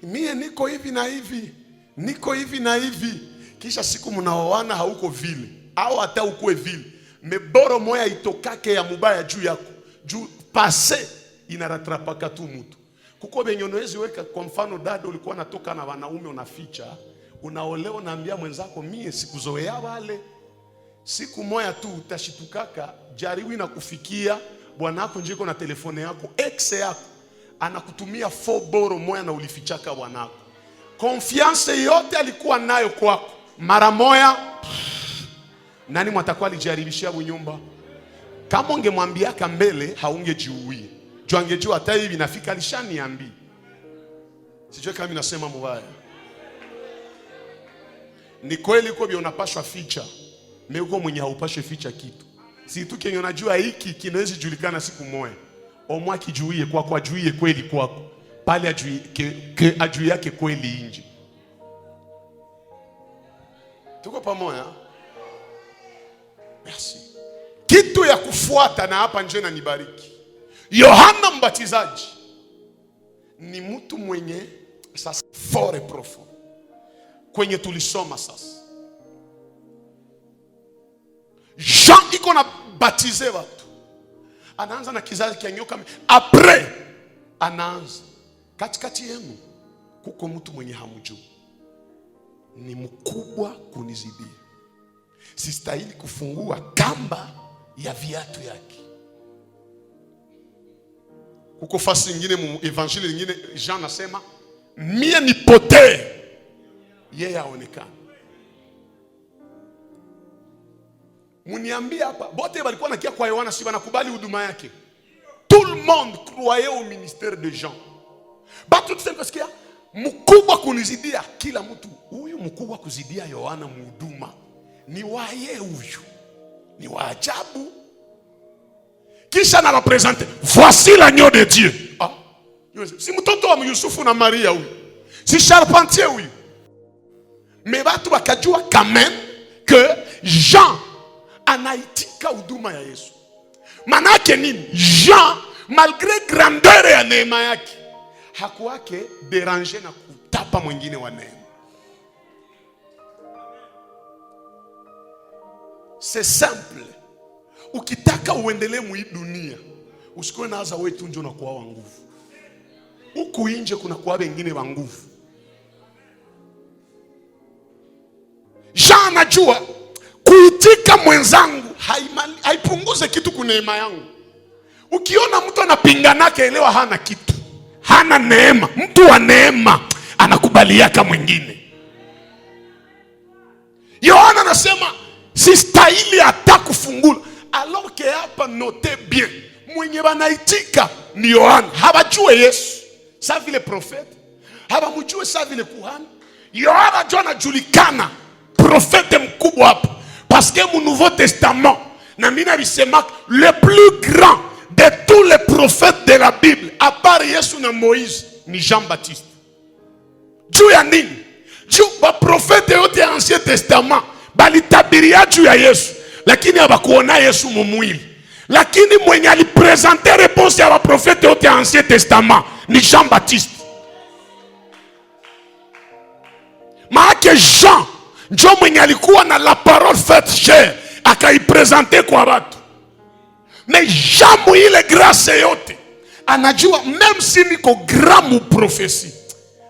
mie niko hivi na hivi, niko hivi na hivi, kisha siku mnaoana hauko vile, au hata ukue vile. Meboro moya itokake ya mubaya juu yako, juu pase inaratrapaka tu mtu. Kuko benyonoezi weka, kwa mfano dada ulikuwa natoka na wanaume unaficha, unaolewa naambia mwenzako mie sikuzoea wale. Siku moja tu utashitukaka, jaribu na kufikia bwana wako njiko na telefone yako, ex yako anakutumia 4 boro moja na ulifichaka bwanako. Confiance yote alikuwa nayo kwako, mara moja nani mwatakuwa alijaribishia nyumba? Kama ungemwambia kambele haungejiuia. Juu angejua hata hivi nafika alishaniambia. Sijui kama ninasema mbaya. Ni kweli kwa bio unapashwa ficha. Mimi uko mwenye haupashwe ficha kitu. Si tu kenye unajua hiki kinaweza julikana siku moja. Omwa kijuie kwako, ajuie kweli kwako. Pale ajuie yake kweli nje. Tuko pamoja? Merci. Kitu ya kufuata na hapa nje na nibariki. Yohana Mbatizaji ni mtu mwenye sasa fort profond. Kwenye tulisoma sasa, Jean iko na batize watu, anaanza na kizazi kia nyoka. Après anaanza katikati yenu kuko mtu mwenye hamjui, ni mkubwa kunizidia, sistahili kufungua kamba ya viatu yake. Kuko fasi nyingine mu evanjili nyingine Jean nasema mie nipotee, yeye aonekane. Muniambia hapa bote walikuwa nakia kwa Yohana, si wanakubali huduma yake. Tout le monde croyait au ministère de Jean. Batu tusemesikia mkubwa kunizidia kila mtu. Huyu mkubwa kuzidia Yohana mhuduma ni waye huyu, ni waajabu. Kisha na représenter, voici l'agneau de Dieu. Ah, si mtoto wa Yusufu na Maria huyu, si charpentier huyu. Mais batu wakajua quand même que Jean anaitika huduma ya Yesu. Manake nini? Jean malgré grandeur ya neema yake hakuwake déranger na kutapa mwingine wa neema. C'est simple. Ukitaka uendelee mu dunia, usikuwe naanza wewe tu ndio unakuwa wa nguvu. Huku nje kuna kwa wengine wa nguvu. Jean anajua kuitika mwenzangu haipunguze kitu kwa neema yangu. Ukiona mtu anapinganake, elewa hana kitu, hana neema. Mtu wa neema anakubaliaka mwingine. Yohana anasema sistahili hata kufungula. Alors que hapa note bien, mwenye banaitika ni Yohana. Habajue Yesu sa vile profete, habamujue sa vile kuhani. Yohana ndio anajulikana profete mkubwa hapa, parce que mu Nouveau Testament na mina bisema le plus grand de tous les prophètes de la Bible à part Yesu na Moïse ni Jean-Baptiste. Juu ya nini? Juu ba profete yote ya Ancien Testament balitabiria juu ya Yesu, lakini habakuona Yesu mumwili. Lakini mwenye alipresenter réponse ya ba profete yote ya Ancien Testament ni Jean-Baptiste. Maake Jean njo mwenye alikuwa na la parole faite chair, akaipresenter kwa watu. Mais Jean ile grâce yote anajua même si niko gramu prophecy,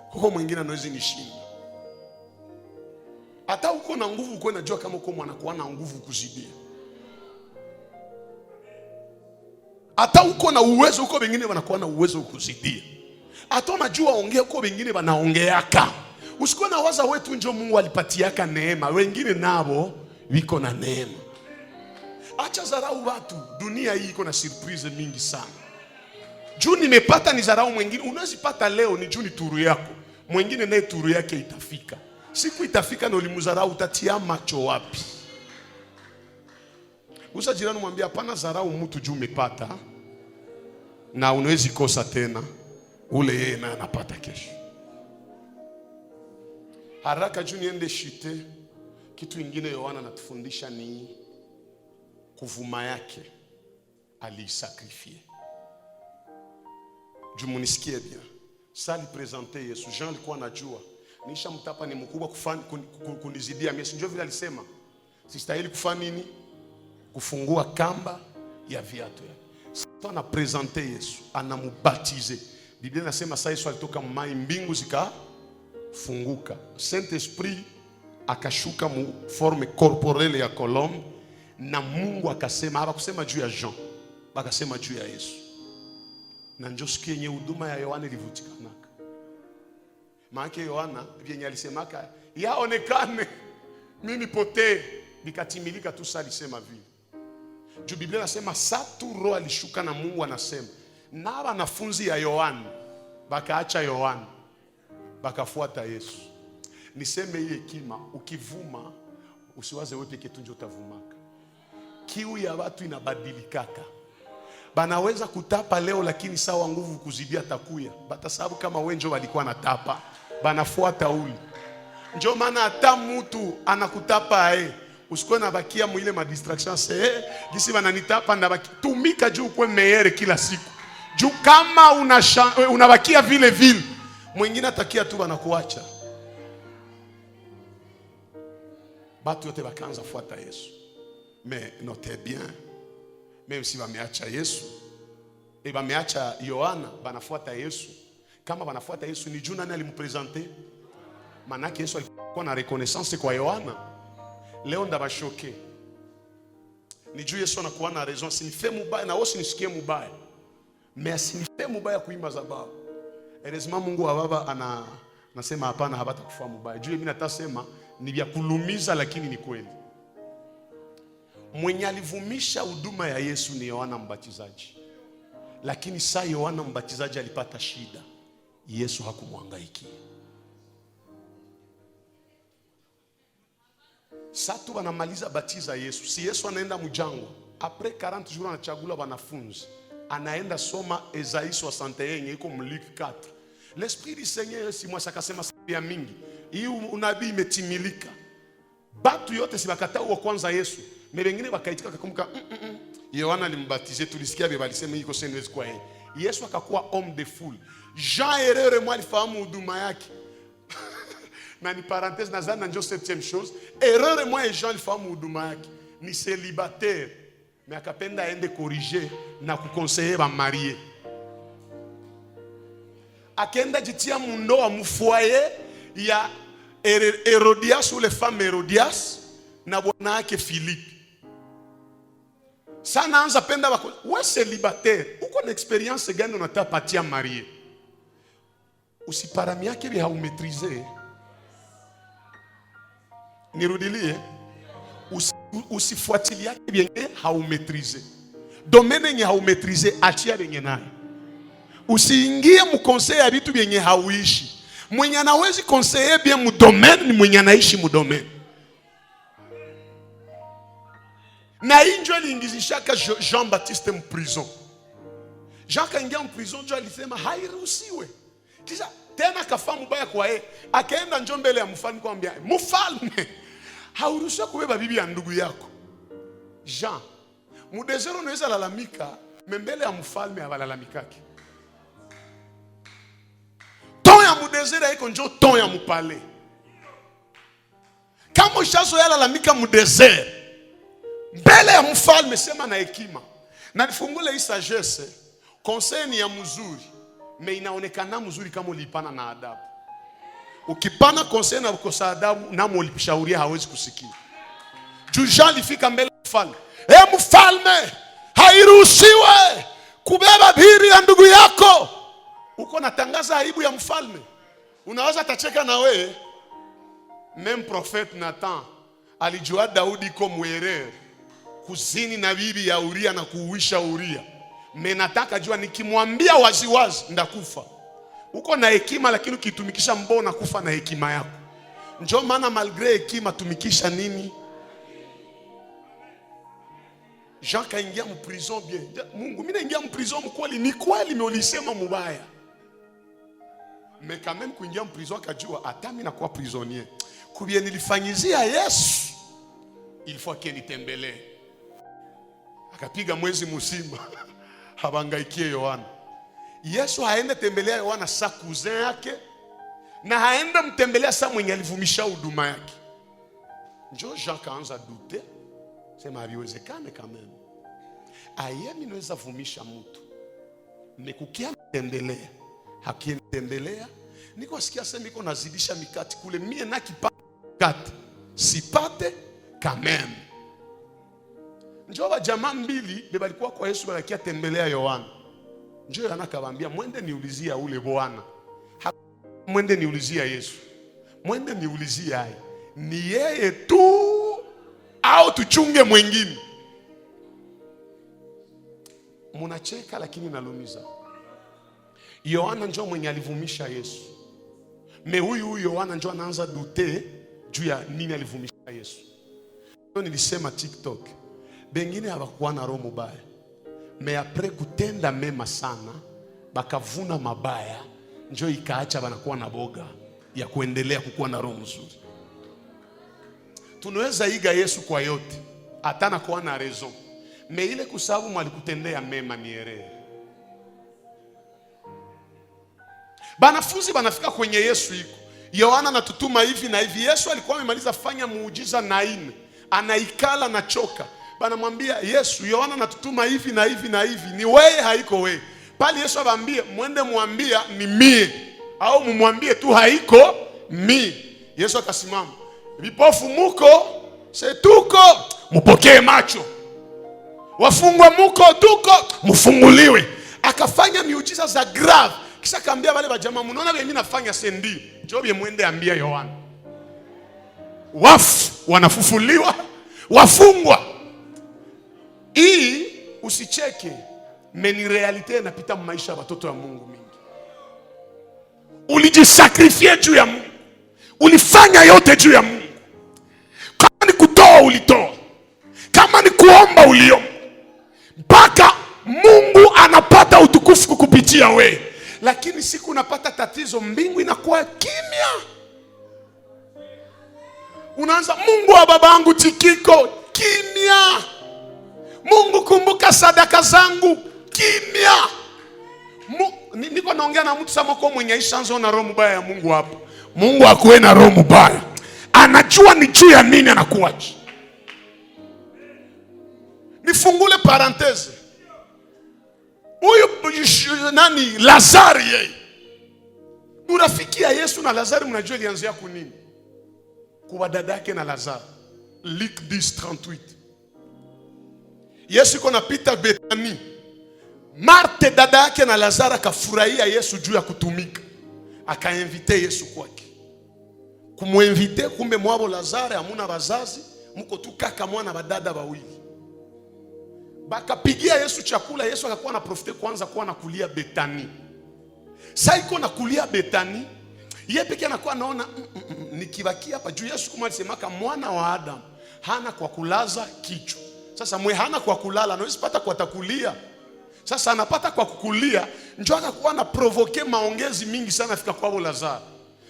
huko mwingine anaweza nishinda. Hata uko na nguvu, uko unajua kama uko mwanakuwa na nguvu kuzidia. Hata uko na uwezo, uko wengine wanakuwa na uwezo kuzidia. Hata unajua ongea, uko wengine wanaongeaka. Usikuwa na waza wetu njo Mungu alipatiaka neema, wengine nabo wiko na neema. Acha zarau watu, dunia hii iko na surprise mingi sana. Juu nimepata ni zarau mwingine, unaweza pata leo ni juu ni turu yako. Mwingine naye turu yake itafika. Siku itafika na ulimuzarau, utatia macho wapi? Usa jirani mwambia hapana zarau mtu juu umepata, na unaweza kosa tena ule yeye na anapata kesho. Haraka juu niende shite. Kitu ingine Yohana anatufundisha ni kuvuma yake alisakrifie. Juu munisikie bien. Sali presente Yesu. Jean alikuwa anajua. Nisha mtapa ni mkubwa kunizidia Yesu. Ndio vile alisema. Sistahili kufanya nini? Kufungua kamba ya viatu yake. Sasa ana presente Yesu, anamubatize. Biblia inasema sasa Yesu alitoka mai, mbingu zikafunguka. Saint Esprit akashuka mu forme corporelle ya colombe na Mungu akasema, habakusema juu ya Jean, bakasema juu ya Yesu. Na ndio siku yenye huduma ya Yohana ilivutikanaka. Maana Yohana vyenye alisemaka yaonekane mimi nipotee, bikatimilika tu sasa alisema vile. Juu Biblia inasema satu roho alishuka na Mungu anasema. Na wanafunzi ya Yohana bakaacha Yohana bakafuata Yesu. Niseme hii hekima, ukivuma usiwaze wewe peke tu ndio utavumaka. Kiu ya watu inabadilikaka. Banaweza kutapa leo lakini sawa nguvu kuzidia takuya. Bata sababu kama wenjo walikuwa natapa, banafuata uli. Ndio maana hata mtu anakutapa usikuwe na bakia mwile ma distraction gisi bananitapa na baki tumika juu kwa meilleur kila siku. Juu kama unabakia vile vile, mwingine atakia tu banakuacha. Batu yote bakaanza fuata Yesu. Mais notez bien, même si bameacha Yesu, bameacha Yohana, banafuata Yesu. Kama banafuata Yesu ni juu nani alimpresenter? Manake Yesu alikuwa na reconnaissance kwa Yohana. Leo ndabashoke. Ni juu Yesu anakuwa na raison, sinife mubaya na wosi nisikie mubaya. Mais sinife mubaya kuimba zababu. Heureusement Mungu wa baba anasema hapana, habata kufa mubaya. Juu mimi natasema ni vya kulumiza lakini ni kweli. Mwenye alivumisha huduma ya Yesu ni Yohana Mbatizaji. Lakini saa Yohana Mbatizaji alipata shida, Yesu hakumwangaikia. Satu wanamaliza batiza Yesu. Si Yesu anaenda mjangwa. Après 40 jours anachagula wanafunzi. Anaenda soma Esaïe 61 iko Luc 4. L'esprit du Seigneur si moi sakasema ya mingi. Hii unabii imetimilika. Batu yote si bakata wa kwanza Yesu. Mais wengine wakaitika kakumbuka Yohana alimbatize, tulisikia beba alisema iko senwezi kwa yeye. Yesu akakuwa homme de foule. Jean erreur moi alifahamu huduma yake. Na ni parenthèse nazana ndio septième chose. Erreur moi et Jean alifahamu huduma yake. Ni célibataire. Mais akapenda aende corriger na kukonseiller ba marié. Akenda jitia mundoa mfoyer ya Herodias ou les femmes Herodias na bwana yake Philippe. Sana anza penda bako wewe célibataire, uko na expérience gani unataka patia marié? Usiparami yake bi haumetrize. Nirudilie, usifuatilie yake bien haumetrize. Domaine yenye haumetrize achia benye nayo. Usiingie mu conseil ya vitu vyenye hauishi. Mwenye anawezi conseiller bien mu domaine ni mwenye anaishi mu domaine. Na injo aliingizishaka Jean-Baptiste mu prison. Jean kaingia mu prison ndio alisema hairuhusiwe. Kisha tena kafamu baya kwa yeye. Akaenda njo mbele ya mfalme kwambia, "Mfalme, hauruhusiwi kubeba bibi ya ndugu yako." Jean, mudezero unaweza lalamika, mbele ya mfalme hawalalamikaki. Ton ya mudezero iko njo ton ya mupale. Kama ushazoea lalamika mudezero, mbele ya mfalme sema na hekima. Na nifungule hii sagesse, conseil ni ya mzuri, mais inaonekana mzuri kama ulipana na adabu. Ukipana conseil na kukosa adabu na mlipishauria hawezi kusikia. Jean alifika mbele ya mfalme. Mfalme, hairuhusiwe kubeba bibi ya ndugu yako. Uko natangaza aibu ya mfalme. Unaweza tacheka na wewe. Même prophète Nathan alijua Daudi ko mwerere kuzini na bibi ya Uria na kuuisha Uria. Menataka jua nikimwambia waziwazi ndakufa. Uko na hekima lakini ukitumikisha mbona kufa na hekima yako. Njoo maana malgré hekima tumikisha nini? Jean kaingia mu prison bien. Mungu mimi naingia mu prison mkweli, ni kweli mimi ulisema mubaya. Mais quand même kuingia prison akajua hata mimi nakuwa prisonnier. Kubie nilifanyizia Yesu, il faut que nitembelee. Akapiga mwezi mzima habangaikie Yohana. Yesu haende tembelea Yohana sa cousin yake, na haende mtembelea sa mwenye alivumisha huduma yake. Njoo Jean kaanza douter, sema haviwezekane quand même. Ayemi naweza vumisha mtu. Nikukia mtembelea, hakiendelea. Niko sikia sema niko nazidisha mikati kule, mie na kipata sipate quand même. Njoo jamaa mbili bebalikuwa kwa Yesu balakia tembelea Yohana. Njoo Yohana akawaambia mwende niulizia ule Bwana. Mwende niulizia Yesu. Mwende niulizia yeye. Ni yeye tu au tuchunge mwingine? Munacheka lakini nalumiza. Yohana njoo mwenye alivumisha Yesu. Me huyu Yohana njoo anaanza dute juu ya nini alivumisha Yesu. Ndio nilisema TikTok. Bengine hawakuwa na roho mbaya. Me apres kutenda mema sana, bakavuna mabaya, njoo ikaacha banakuwa na boga ya kuendelea kukuwa na roho nzuri. Tunaweza iga Yesu kwa yote, hata na kuwa na raison. Me ile kusababu mwalikutendea mema ni erreur. Banafunzi banafika kwenye Yesu iko. Yohana natutuma hivi na hivi. Yesu alikuwa amemaliza fanya muujiza 4. Anaikala na choka. Banamwambia Yesu, Yohana natutuma hivi na hivi na hivi. Ni wewe haiko wewe. Pale Yesu abambia, mwende muambia ni mie. Au mumwambie tu haiko mie. Yesu akasimama. Vipofu muko, setuko, mupokee macho. Wafungwa muko, tuko, mufunguliwe. Akafanya miujiza za grave. Kisha akaambia wale wajamaa, mnaona vile mimi nafanya sendi. Njoo bie mwende ambia Yohana. Wafu wanafufuliwa, wafungwa. Hii usicheke, meni realite inapita maisha ya watoto wa Mungu mingi. Ulijisakrifia juu ya Mungu. Ulifanya yote juu ya Mungu. Kama ni kutoa ulitoa. Kama ni kuomba uliomba. Mpaka Mungu anapata utukufu kukupitia we. Lakini siku unapata tatizo, mbingu inakuwa kimya. Unaanza, Mungu wa babangu Tikiko, kimya. Mungu kumbuka sadaka zangu, kimya. Niko naongea na mtu samako mwenye ishanzo na roho mbaya ya Mungu hapa. Mungu akuwe na roho mbaya. Anajua ni juu ya nini anakuacha. Nifungule parenthese. Huyu nani Lazari yeye. Urafiki ya Yesu na Lazari mnajua ilianzia kunini? Kwa dada yake na Lazari. Luc 10:38. Yesu iko napita Bethani. Marte dada yake na Lazari akafurahia Yesu juu ya kutumika. Akainvite Yesu kwake. Kumuinvite kumbe mwabo Lazari hamuna wazazi, mko tu kaka mwana badada wawili. Bakapigia Yesu chakula, Yesu akakuwa na profite kwanza kuwa na kulia Bethani. Sasa iko na kulia Bethani, yeye pekee anakuwa anaona nikibakia hapa juu Yesu kama alisemaka mwana wa Adam hana kwa kulaza kichwa. Sasa mwe hana kwa kulala, anaweza pata kwa takulia. Sasa anapata kwa kukulia, njoo akakuwa na provoke maongezi mingi sana afika kwa Lazaro.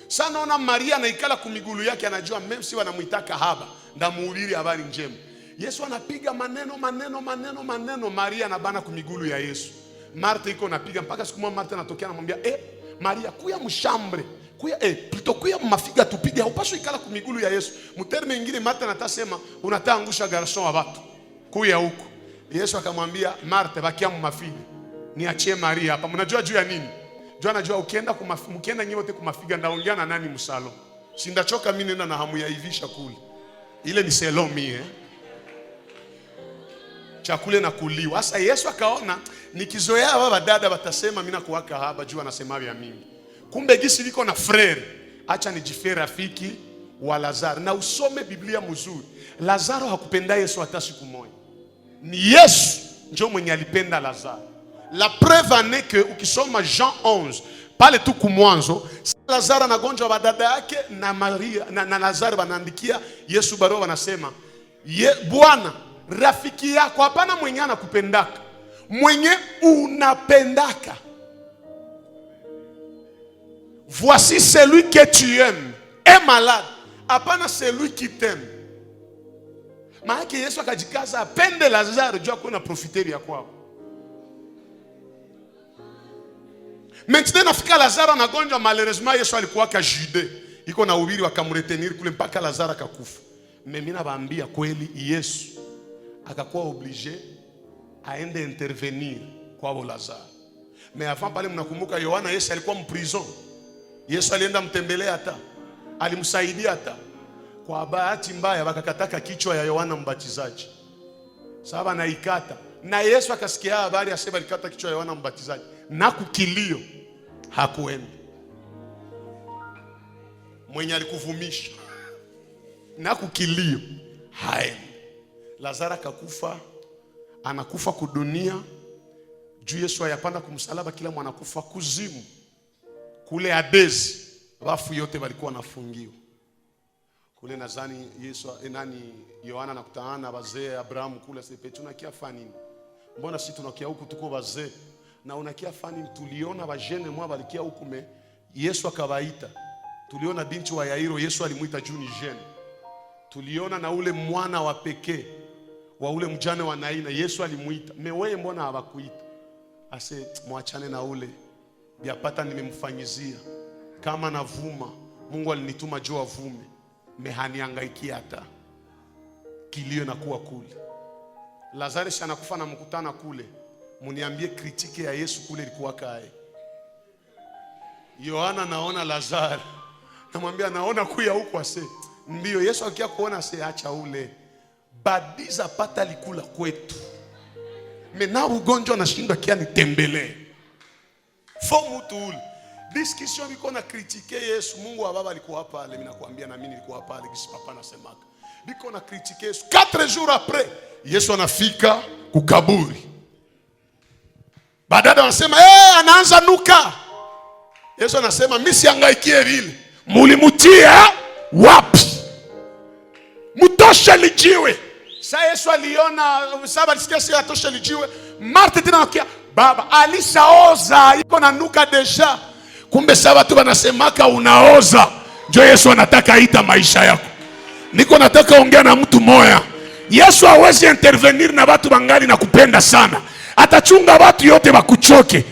Sasa naona Maria anaikala kumigulu yake, anajua mimi si wanamuitaka haba, ndamuhubiri habari njema. Yesu anapiga maneno, Maria anabana kumigulu ya Yesu. Martha iko napiga mpaka siku moja Martha anatokea anamwambia, Maria kuya mshambre, kuya plutôt kuya mafiga tupige, haupaswi ikala kumigulu ya Yesu. Mterme nyingine Martha anatasema unataka angusha garçon wa watu. Kuya huko. Yesu akamwambia Martha, bakia mafiga. Niachie Maria hapa. Mnajua juu ya nini? Jua anajua ukienda nyote kumafiga ndaongea na nani msalo. Sindachoka mimi nenda na hamu ya hivisha kule. Ile ni selomi chakule na kuliwa. Sasa Yesu akaona nikizoea baba dada watasema mimi nakuwaka haba juu anasema vya mimi. Kumbe gisi liko na frere. Acha nijifere rafiki wa Lazaro. Na usome Biblia mzuri. Lazaro hakupenda Yesu hata siku moja. Ni Yesu ndio mwenye alipenda Lazaro. La preuve n'est que ukisoma Jean 11 pale tu kumwanzo Lazaro anagonjwa wa dada yake na Maria na Lazaro wanaandikia Yesu barua wanasema Bwana rafiki yako hapana mwenye anakupendaka, mwenye unapendaka. voici celui que tu aimes est malade. Hapana celui qui t'aime. Maana Yesu akajikaza apende Lazaro jua kuna profiteri ya kwao. Maintenant nafika Lazaro anagonjwa, malheureusement Yesu alikuwa ka Jude. Iko na ubiri wakamretenir kule mpaka Lazaro akakufa. Mimi nawaambia kweli Yesu akakuwa obligé aende intervenir kwa Lazaro. Mais avant pale mnakumbuka Yohana, Yesu alikuwa mprison. Yesu alienda mtembelea hata. Alimsaidia hata. Kwa bahati mbaya wakakataka kichwa ya Yohana Mbatizaji. Sababu anaikata. Na Yesu akasikia habari asema alikata kichwa ya Yohana Mbatizaji. Na kukilio hakuenda. Mwenye alikuvumisha. Na kukilio haendi. Lazaro akakufa, anakufa kudunia. Juu Yesu ayapanda kumsalaba, kila mwanakufa kuzimu. Kule Hadesi, wafu yote walikuwa nafungiwa. Kule nadhani Yesu Yohana anakutana na wazee Abrahamu kule sepe, tunakia fani. Mbona sisi tunakia huku tuko wazee na unakia fani? Tuliona wajene mwa walikia huku Yesu akawaita. Tuliona binti wa Yairo, Yesu alimuita juu ni jene. Tuliona na ule mwana wa pekee wa ule mjane wa Naina, Yesu alimuita. Wewe mbona hawakuita? Ase mwachane na ule. Biapata nimemfanyizia. Kama navuma, Mungu alinituma juu avume. Mehaniangaikia hata. Kilio na kuwa kule. Lazaro anakufa na mkutana kule. Muniambie kritike ya Yesu kule ilikuwa kae. Yohana naona Lazaro. Namwambia naona kuya huko ase. Ndio Yesu akia kuona ase acha ule. Badiza pata likula kwetu. Mena ugonjwa nashindwa kia nitembelee. Fo mtu ule. Discussion biko na kritike Yesu. Mungu wa baba alikuwa pale, mimi nakwambia na mimi nilikuwa pale kisi papa nasemaka. Biko na kritike Yesu. 4 jours après, Yesu anafika kukaburi. Badada wanasema, anaanza nuka. Yesu anasema, mimi siangaikie vile. Mulimutia wapi? Mutosha lijiwe. Sasa Yesu aliona, sababu alisikia sasa atosha lijiwe. Martha tena anakia, baba alishaoza, iko na nuka deja. Kumbe sasa watu wanasemaka unaoza. Ndio Yesu anataka aita maisha yako. Niko nataka ongea na mtu moya. Yesu hawezi intervenir na watu bangali na kupenda sana. Atachunga watu yote wakuchoke.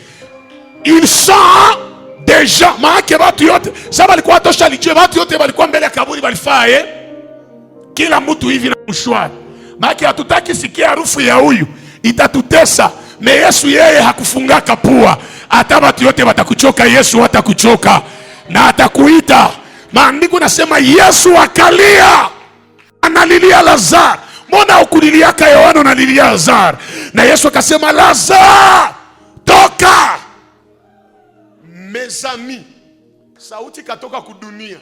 Ils sont déjà maake watu yote. Sasa walikuwa tosha lijiwe, watu yote walikuwa mbele ya kaburi walifaa kila mtu hivi na mshwari. Maake hatutaki sikia harufu ya huyu, itatutesa. Me Yesu yeye hakufungaka pua. Hata watu yote watakuchoka, Yesu hatakuchoka na atakuita. Maandiko nasema Yesu akalia, analilia Lazaro. Mbona ukuliliaka Yohana unalilia Lazaro? Na Yesu akasema Lazaro toka. Mes amis, sauti katoka kudunia,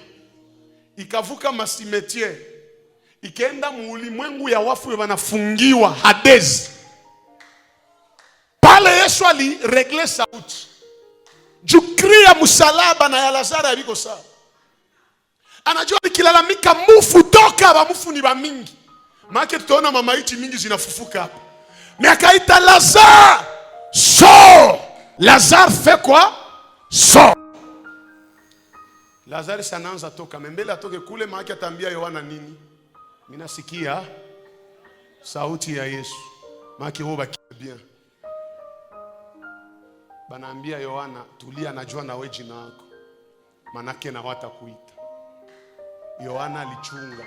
ikavuka masimetier, ikaenda muulimwengu ya wafu wanafungiwa Hadesi. Pale Yesu aliregle sauti. Jukri ya msalaba na ya Lazaro yaliko sawa. Anajua nikilalamika mufu toka, ba mufu ni ba mingi. Maana tutaona mamaiti mingi zinafufuka hapa. Mais akaita Lazaro, sors. Lazaro fait quoi? Sors. Lazaro sanaanza toka, mbele atoke kule, maana atambia Yohana nini? Mimi nasikia sauti ya Yesu. Maana wao baki bien. Banaambia Yohana, tulia, najua na wewe jina lako. Manake na watakuita. Yohana alichunga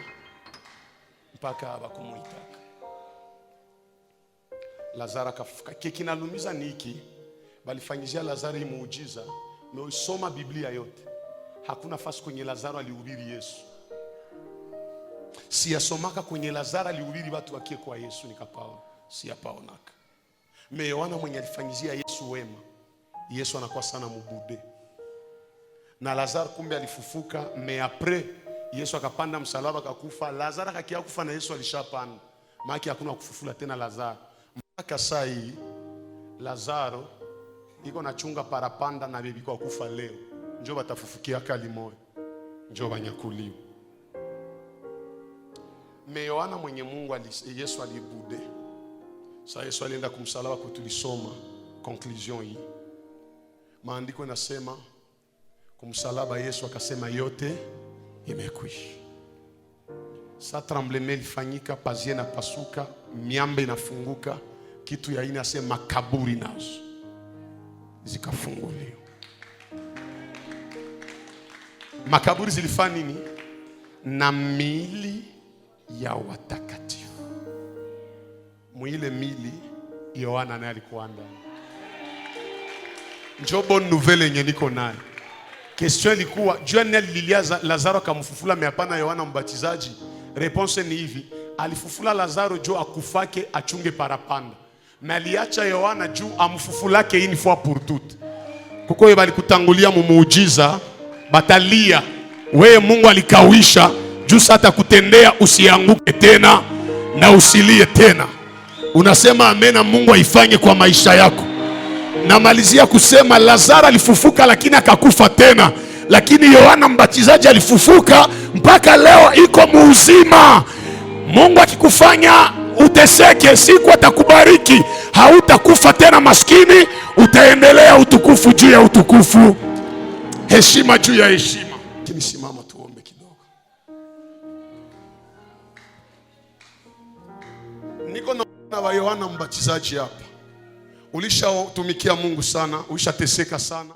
mpaka hawakumuitaka. Lazaro akafufuka. Kinalumiza niki, balifanyizia Lazaro muujiza. Meusoma Biblia yote, hakuna fasi kwenye Lazaro alihubiri Yesu. Siyasomaka kwenye Lazaro alihubiri watu wakie kwa Yesu nikapaona. Siyapaonaka. Me Yohana mwenye alifanyizia Yesu wema, Yesu anakuwa sana mubude. Na Lazaro kumbe alifufuka. Me apres Yesu akapanda msalaba akakufa. Lazaro akakia kufa na Yesu alishapanda. Maki hakuna kufufula tena Lazaro. Mpaka saa hii Lazaro iko nachunga parapanda na bibi kwa kufa leo. Njoo batafufukia kali moyo. Njoo banyakuliwa. Me Yohana mwenye Mungu Yesu alibude. Sasa Yesu alienda kumsalaba kwa tulisoma conclusion hii. Maandiko yanasema Kumsalaba Yesu akasema yote imekwisha. Sa tremblement ilifanyika, pazia na pasuka, miamba inafunguka, kitu ya ine asema makaburi nazo zikafunguliwa. Makaburi zilifanya nini? Na miili ya watakatifu. Mwile miili Yohana naye alikuwa ndani. Njoo bonne nouvelle yenye niko nayo. Question ilikuwa jua nani alilia Lazaro akamfufula hapana Yohana Mbatizaji? Réponse ni hivi, alifufula Lazaro juu akufake achunge parapanda. Na aliacha Yohana juu amfufulake une fois pour toutes. Kuko bali kutangulia muujiza batalia. Wewe Mungu alikawisha juu sasa kutendea, usianguke tena na usilie tena. Unasema amen na Mungu aifanye kwa maisha yako. Namalizia kusema Lazaro alifufuka lakini akakufa tena. Lakini Yohana Mbatizaji alifufuka mpaka leo iko muuzima. Mungu akikufanya uteseke, siku atakubariki, hautakufa tena maskini, utaendelea utukufu juu ya utukufu, heshima juu ya heshima. Simama tuombe kidogo. Niko na wa Yohana Mbatizaji hapa. Ulishatumikia Mungu sana, ulishateseka sana.